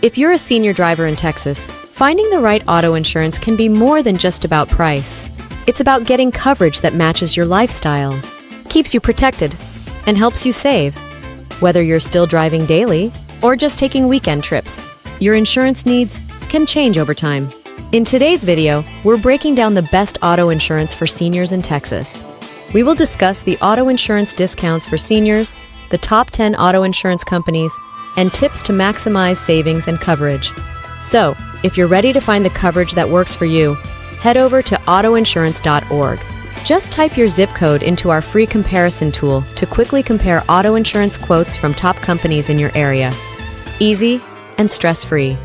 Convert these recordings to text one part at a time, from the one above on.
If you're a senior driver in Texas, finding the right auto insurance can be more than just about price. It's about getting coverage that matches your lifestyle, keeps you protected, and helps you save. Whether you're still driving daily or just taking weekend trips, your insurance needs can change over time. In today's video, we're breaking down the best auto insurance for seniors in Texas. We will discuss the auto insurance discounts for seniors, the top 10 auto insurance companies, and tips to maximize savings and coverage. So, if you're ready to find the coverage that works for you, head over to autoinsurance.org. Just type your zip code into our free comparison tool to quickly compare auto insurance quotes from top companies in your area. Easy and stress-free.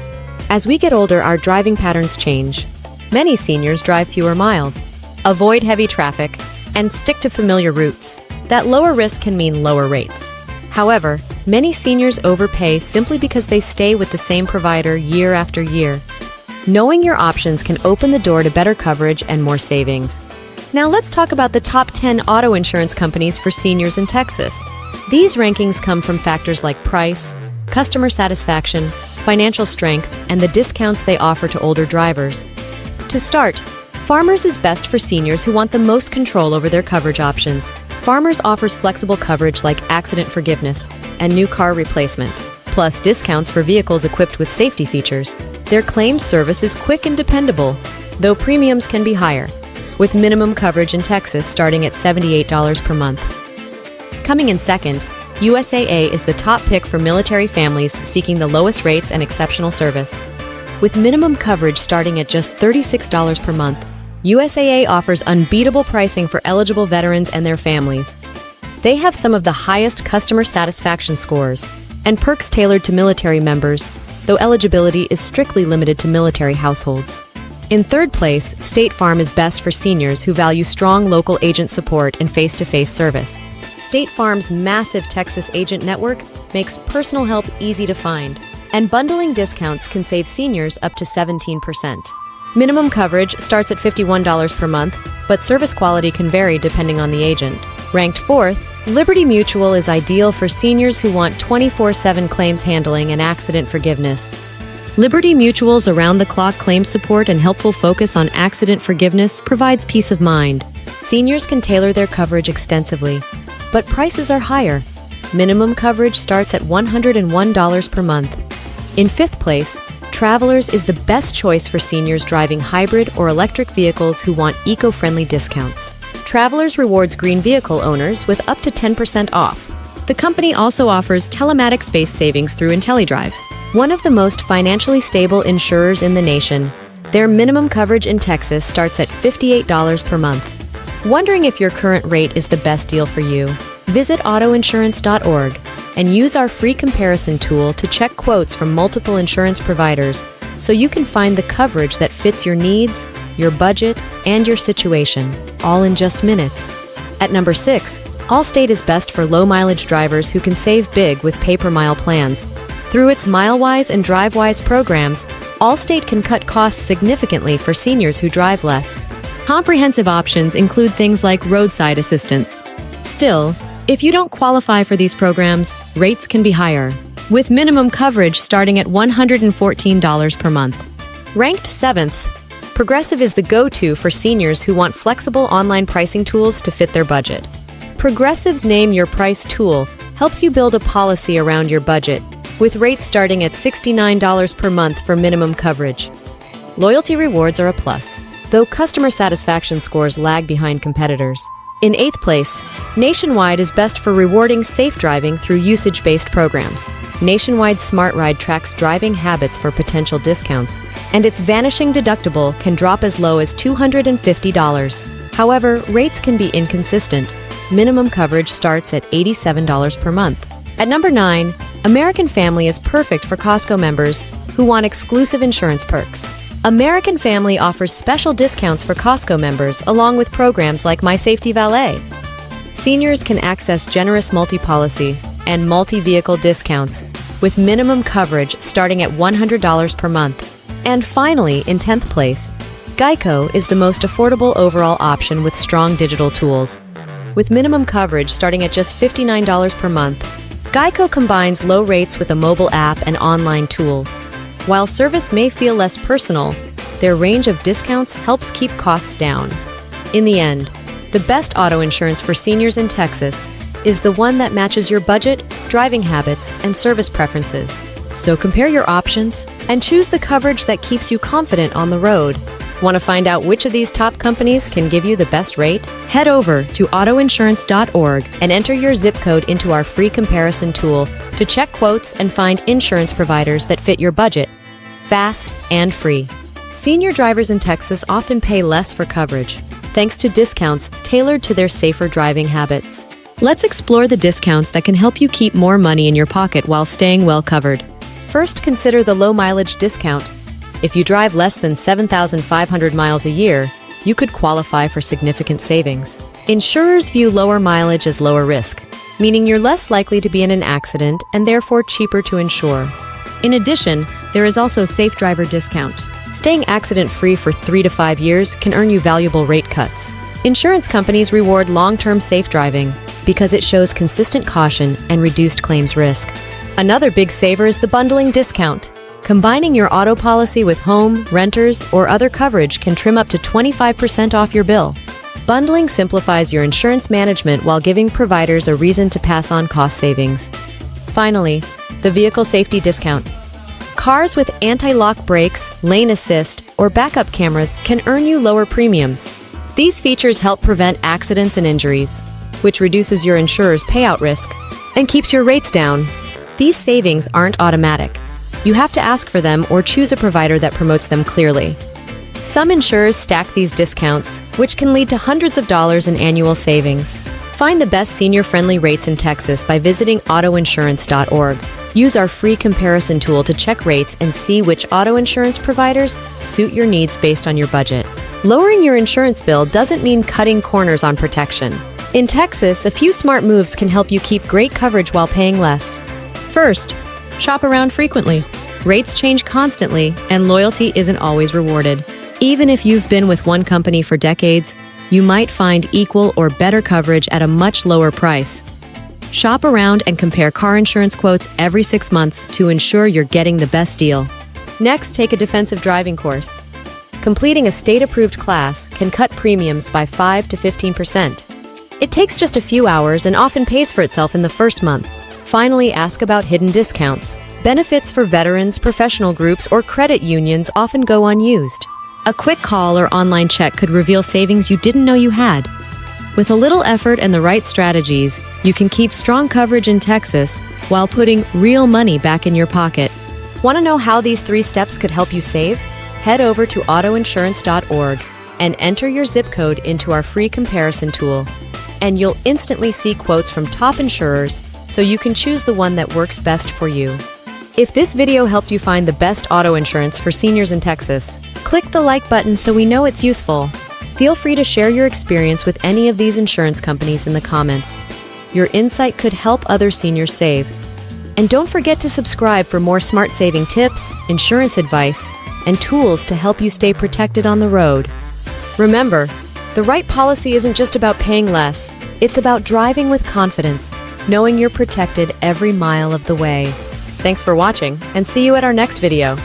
As we get older, our driving patterns change. Many seniors drive fewer miles, avoid heavy traffic, and stick to familiar routes. That lower risk can mean lower rates. However, many seniors overpay simply because they stay with the same provider year after year. Knowing your options can open the door to better coverage and more savings. Now let's talk about the top 10 auto insurance companies for seniors in Texas. These rankings come from factors like price, customer satisfaction, financial strength, and the discounts they offer to older drivers. To start, Farmers is best for seniors who want the most control over their coverage options. Farmers offers flexible coverage like accident forgiveness and new car replacement, plus discounts for vehicles equipped with safety features. Their claims service is quick and dependable, though premiums can be higher, with minimum coverage in Texas starting at $78 per month. Coming in second, USAA is the top pick for military families seeking the lowest rates and exceptional service. With minimum coverage starting at just $36 per month, USAA offers unbeatable pricing for eligible veterans and their families. They have some of the highest customer satisfaction scores and perks tailored to military members, though eligibility is strictly limited to military households. In third place, State Farm is best for seniors who value strong local agent support and face-to-face service. State Farm's massive Texas agent network makes personal help easy to find, and bundling discounts can save seniors up to 17%. Minimum coverage starts at $51 per month, but service quality can vary depending on the agent. Ranked fourth, Liberty Mutual is ideal for seniors who want 24/7 claims handling and accident forgiveness. Liberty Mutual's around-the-clock claim support and helpful focus on accident forgiveness provides peace of mind. Seniors can tailor their coverage extensively, but prices are higher. Minimum coverage starts at $101 per month. In fifth place, Travelers is the best choice for seniors driving hybrid or electric vehicles who want eco-friendly discounts. Travelers rewards green vehicle owners with up to 10% off. The company also offers telematics space savings through IntelliDrive, one of the most financially stable insurers in the nation. Their minimum coverage in Texas starts at $58 per month. Wondering if your current rate is the best deal for you? Visit autoinsurance.org and use our free comparison tool to check quotes from multiple insurance providers so you can find the coverage that fits your needs, your budget, and your situation, all in just minutes. At number 6, Allstate is best for low-mileage drivers who can save big with pay-per-mile plans. Through its MileWise and DriveWise programs, Allstate can cut costs significantly for seniors who drive less. Comprehensive options include things like roadside assistance. Still, if you don't qualify for these programs, rates can be higher, with minimum coverage starting at $114 per month. Ranked 7th, Progressive is the go-to for seniors who want flexible online pricing tools to fit their budget. Progressive's Name Your Price tool helps you build a policy around your budget, with rates starting at $69 per month for minimum coverage. Loyalty rewards are a plus, though customer satisfaction scores lag behind competitors. In 8th place, Nationwide is best for rewarding safe driving through usage-based programs. Nationwide Smart Ride tracks driving habits for potential discounts, and its vanishing deductible can drop as low as $250. However, rates can be inconsistent. Minimum coverage starts at $87 per month. At number 9, American Family is perfect for Costco members who want exclusive insurance perks. American Family offers special discounts for Costco members along with programs like My Safety Valet. Seniors can access generous multi-policy and multi-vehicle discounts with minimum coverage starting at $100 per month. And finally, in 10th place, Geico is the most affordable overall option with strong digital tools. With minimum coverage starting at just $59 per month, Geico combines low rates with a mobile app and online tools. While service may feel less personal, their range of discounts helps keep costs down. In the end, the best auto insurance for seniors in Texas is the one that matches your budget, driving habits, and service preferences. So compare your options and choose the coverage that keeps you confident on the road. Want to find out which of these top companies can give you the best rate? Head over to autoinsurance.org and enter your zip code into our free comparison tool to check quotes and find insurance providers that fit your budget, fast and free. Senior drivers in Texas often pay less for coverage, thanks to discounts tailored to their safer driving habits. Let's explore the discounts that can help you keep more money in your pocket while staying well covered. First, consider the low mileage discount. If you drive less than 7,500 miles a year, you could qualify for significant savings. Insurers view lower mileage as lower risk, meaning you're less likely to be in an accident and therefore cheaper to insure. In addition, there is also Safe Driver Discount. Staying accident-free for 3 to 5 years can earn you valuable rate cuts. Insurance companies reward long-term safe driving because it shows consistent caution and reduced claims risk. Another big saver is the bundling discount. Combining your auto policy with home, renters, or other coverage can trim up to 25% off your bill. Bundling simplifies your insurance management while giving providers a reason to pass on cost savings. Finally, the vehicle safety discount. Cars with anti-lock brakes, lane assist, or backup cameras can earn you lower premiums. These features help prevent accidents and injuries, which reduces your insurer's payout risk and keeps your rates down. These savings aren't automatic. You have to ask for them or choose a provider that promotes them clearly. Some insurers stack these discounts, which can lead to hundreds of dollars in annual savings. Find the best senior-friendly rates in Texas by visiting autoinsurance.org. Use our free comparison tool to check rates and see which auto insurance providers suit your needs based on your budget. Lowering your insurance bill doesn't mean cutting corners on protection. In Texas, a few smart moves can help you keep great coverage while paying less. First, shop around frequently. Rates change constantly, and loyalty isn't always rewarded. Even if you've been with one company for decades, you might find equal or better coverage at a much lower price. Shop around and compare car insurance quotes every 6 months to ensure you're getting the best deal. Next, take a defensive driving course. Completing a state-approved class can cut premiums by 5 to 15%. It takes just a few hours and often pays for itself in the first month. Finally, ask about hidden discounts. Benefits for veterans, professional groups, or credit unions often go unused. A quick call or online check could reveal savings you didn't know you had. With a little effort and the right strategies, you can keep strong coverage in Texas while putting real money back in your pocket. Want to know how these 3 steps could help you save? Head over to autoinsurance.org and enter your zip code into our free comparison tool, and you'll instantly see quotes from top insurers so you can choose the one that works best for you. If this video helped you find the best auto insurance for seniors in Texas, click the like button so we know it's useful. Feel free to share your experience with any of these insurance companies in the comments. Your insight could help other seniors save. And don't forget to subscribe for more smart saving tips, insurance advice, and tools to help you stay protected on the road. Remember, the right policy isn't just about paying less, it's about driving with confidence, knowing you're protected every mile of the way. Thanks for watching, and see you at our next video.